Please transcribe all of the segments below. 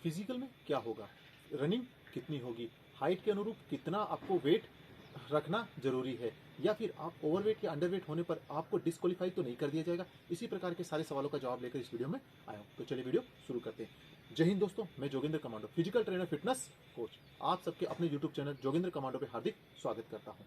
Physical में क्या होगा, रनिंग कितनी होगी, हाइट के अनुरूप कितना आपको वेट रखना जरूरी है, या फिर आप ओवरवेट या अंडरवेट होने पर आपको डिस्क्वालीफाई तो नहीं कर दिया जाएगा। इसी प्रकार के सारे सवालों का जवाब लेकर इस वीडियो में आया हूं। तो चलिए वीडियो शुरू करते हैं। जय हिंद दोस्तों, मैं Joginder commando, physical trainer, fitness coach, आप सबके अपने यूट्यूब चैनल जोगिंद्र कमांडो पे हार्दिक स्वागत करता हूं।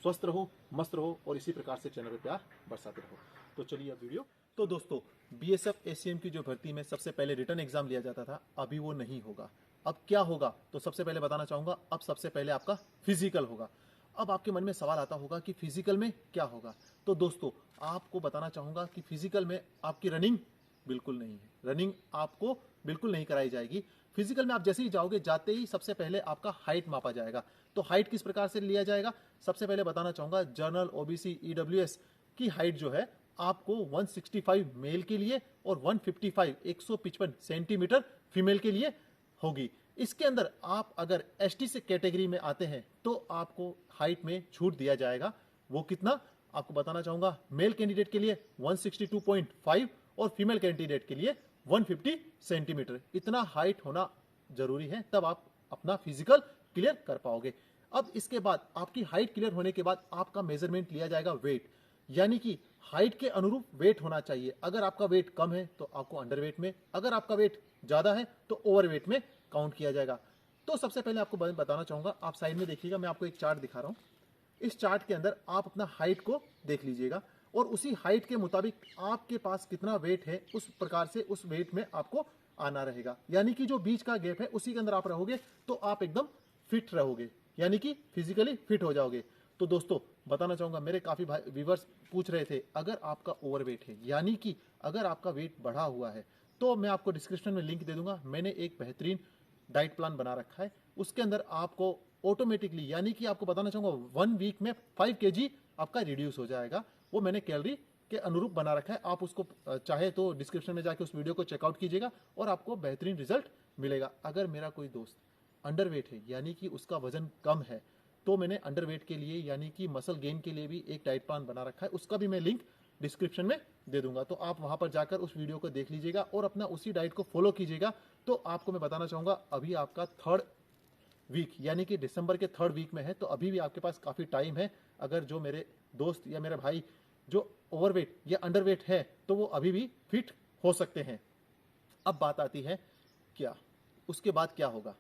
स्वस्थ रहो, मस्त रहो और इसी प्रकार से चैनल पे प्यार बरसाते रहो। तो चलिए अब वीडियो। तो दोस्तों, बीएसएफ एसीएम की जो भर्ती में सबसे पहले रिटर्न एग्जाम लिया जाता था, अभी वो नहीं होगा। अब क्या होगा, तो सबसे पहले बताना चाहूंगा, अब सबसे पहले आपका फिजिकल होगा। अब आपके मन में सवाल आता होगा कि फिजिकल में क्या होगा। तो दोस्तों, आपको बताना चाहूंगा कि फिजिकल में आपकी रनिंग बिल्कुल नहीं है। रनिंग आपको बिल्कुल नहीं कराई जाएगी। फिजिकल में आप जैसे ही जाओगे, जाते ही सबसे पहले आपका हाइट मापा जाएगा। तो हाइट किस प्रकार से लिया जाएगा, सबसे पहले बताना चाहूंगा, जनरल, ओबीसी, ईडब्ल्यूएस की हाइट जो है आपको 165 मेल के लिए और 155 सेंटीमीटर फीमेल के लिए होगी। इसके अंदर आप अगर एसटी से कैटेगरी में आते हैं तो आपको हाइट में छूट दिया जाएगा। वो कितना आपको बताना चाहूंगा, मेल कैंडिडेट के लिए 162.5 और फीमेल कैंडिडेट के लिए 150 सेंटीमीटर। इतना हाइट होना जरूरी है, तब आप अपना फिजिकल क्लियर कर पाओगे। अब इसके बाद आपकी हाइट क्लियर होने के बाद आपका मेजरमेंट लिया जाएगा वेट, यानी कि हाइट के अनुरूप वेट होना चाहिए। अगर आपका वेट कम है तो आपको अंडरवेट में, अगर आपका वेट ज्यादा है तो ओवरवेट में काउंट किया जाएगा। तो सबसे पहले आपको बताना चाहूंगा, आप साइड में देखिएगा, मैं आपको एक चार्ट दिखा रहा हूं। इस चार्ट के अंदर आप अपना हाइट को देख लीजिएगा और उसी हाइट के मुताबिक आपके पास कितना वेट है, उस प्रकार से उस वेट में आपको आना रहेगा। यानी कि जो बीच का गैप है उसी के अंदर आप रहोगे तो आप एकदम फिट रहोगे, यानी कि फिजिकली फिट हो जाओगे। तो दोस्तों, बताना चाहूंगा, मेरे काफी व्यूअर्स पूछ रहे थे, अगर आपका ओवरवेट है, यानी कि अगर आपका वेट बढ़ा हुआ है, तो मैं आपको डिस्क्रिप्शन में लिंक दे दूंगा। मैंने एक बेहतरीन डाइट प्लान बना रखा है, उसके अंदर आपको ऑटोमेटिकली, यानी कि आपको बताना चाहूंगा 1 वीक में 5 kg आपका रिड्यूस हो जाएगा। वो मैंने कैलोरी के अनुरूप बना रखा है। आप उसको चाहे तो डिस्क्रिप्शन में जाके उस वीडियो को चेकआउट कीजिएगा और आपको बेहतरीन रिजल्ट मिलेगा। अगर मेरा कोई दोस्त अंडरवेट है, यानी कि उसका वजन कम है, तो मैंने अंडरवेट के लिए, यानी कि मसल गेन के लिए भी एक डाइट प्लान बना रखा है। उसका भी मैं लिंक डिस्क्रिप्शन में दे दूंगा, तो आप वहां पर जाकर उस वीडियो को देख लीजिएगा और अपना उसी डाइट को फॉलो कीजिएगा। तो आपको मैं बताना चाहूंगा, अभी आपका 3rd वीक, यानी कि दिसंबर के 3rd वीक में है, तो अभी भी आपके पास काफी टाइम है। अगर जो मेरे दोस्त या मेरे भाई जो ओवरवेट या अंडरवेट है, तो वो अभी भी फिट हो सकते हैं। अब बात आती है क्या, उसके बाद क्या होगा।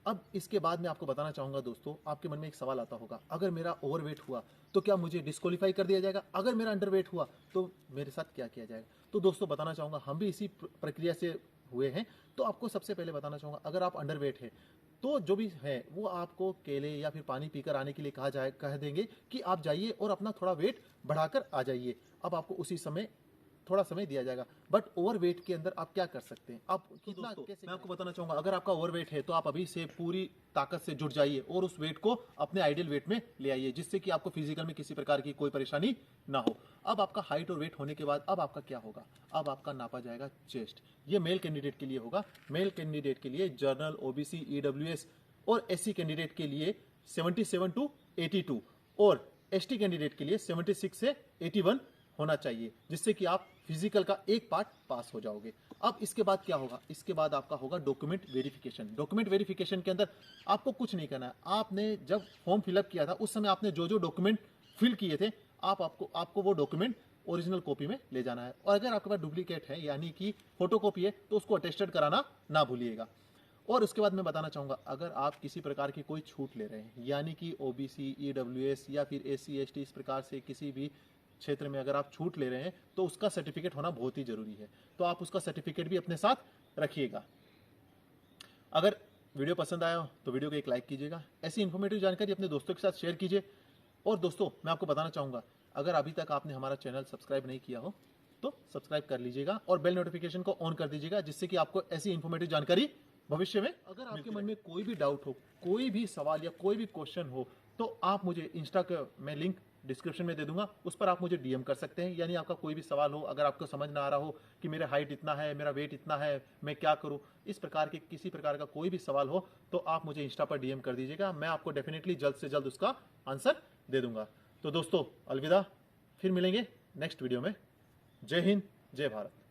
अब इसके बाद मैं आपको बताना चाहूंगा दोस्तों, आपके मन में एक सवाल आता होगा, अगर मेरा ओवरवेट हुआ तो क्या मुझे डिस्क्वालीफाई कर दिया जाएगा, अगर मेरा अंडरवेट हुआ तो मेरे साथ क्या किया जाएगा। तो दोस्तों, बताना चाहूंगा, हम भी इसी प्रक्रिया से हुए हैं। तो आपको सबसे पहले बताना चाहूंगा, अगर आप अंडरवेट है तो जो भी है वो आपको केले या फिर पानी पीकर आने के लिए कह देंगे कि आप जाइए और अपना थोड़ा वेट बढ़ाकर आ जाइए। अब आपको उसी समय थोड़ा समय दिया जाएगा। बट ओवरवेट के अंदर आप क्या कर सकते हैं, आप कितना कैसे, मैं आपको बताना चाहूंगा, अगर आपका ओवरवेट है तो आप अभी से पूरी ताकत से जुट जाइए और उस वेट को अपने आइडियल वेट में ले आइए, जिससे कि आपको फिजिकल में किसी प्रकार की कोई परेशानी ना हो। अब आपका हाइट और वेट होने के बाद अब आपका क्या होगा, अब आपका नापा जाएगा चेस्ट। ये मेल कैंडिडेट के लिए होगा। मेल कैंडिडेट के लिए जनरल, ओबीसी, ईडब्ल्यूएस और एससी कैंडिडेट के लिए 77 to 82 और एसटी कैंडिडेट के लिए 76 से 81 होना चाहिए, जिससे कि आप फिजिकल का एक पार्ट पास हो जाओगे। अब इसके बाद क्या होगा, इसके बाद आपका होगा डॉक्यूमेंट वेरिफिकेशन। डॉक्यूमेंट वेरिफिकेशन के अंदर आपको कुछ नहीं करना है। आपने जब फॉर्म फिलअप किया था उस समय आपने जो जो डॉक्यूमेंट फिल किए थे, आपको वो डॉक्यूमेंट ओरिजिनल कॉपी में ले जाना है। और अगर आपके पास डुप्लीकेट है, यानी कि फोटोकॉपी है, तो उसको अटेस्टेड कराना ना भूलिएगा। और उसके बाद मैं बताना चाहूंगा, अगर आप किसी प्रकार की कोई छूट ले रहे हैं, यानी कि ओबीसी, ईडब्ल्यूएस या फिर एससी एसटी, इस प्रकार से किसी भी क्षेत्र में अगर आप छूट ले रहे हैं, तो उसका सर्टिफिकेट होना बहुत ही जरूरी है। तो आप उसका सर्टिफिकेट भी अपने साथ रखिएगा। अगर वीडियो पसंद आया हो तो वीडियो को एक लाइक कीजिएगा। ऐसी इंफॉर्मेटिव जानकारी अपने दोस्तों के साथ शेयर कीजिए। और दोस्तों, मैं आपको बताना चाहूंगा, अगर अभी तक आपने हमारा चैनल सब्सक्राइब नहीं किया हो तो सब्सक्राइब कर लीजिएगा और बेल नोटिफिकेशन को ऑन कर दीजिएगा, जिससे कि आपको ऐसी इंफॉर्मेटिव जानकारी भविष्य में, अगर आपके मन में कोई भी डाउट हो, कोई भी सवाल या कोई भी क्वेश्चन हो, तो आप मुझे इंस्टा का मैं लिंक डिस्क्रिप्शन में दे दूंगा, उस पर आप मुझे डीएम कर सकते हैं। यानी आपका कोई भी सवाल हो, अगर आपको समझ ना आ रहा हो कि मेरा हाइट इतना है, मेरा वेट इतना है, मैं क्या करूं, इस प्रकार के किसी प्रकार का कोई भी सवाल हो तो आप मुझे इंस्टा पर डीएम कर दीजिएगा। मैं आपको डेफिनेटली जल्द से जल्द उसका आंसर दे दूंगा। तो दोस्तों, अलविदा, फिर मिलेंगे नेक्स्ट वीडियो में। जय हिंद, जय भारत।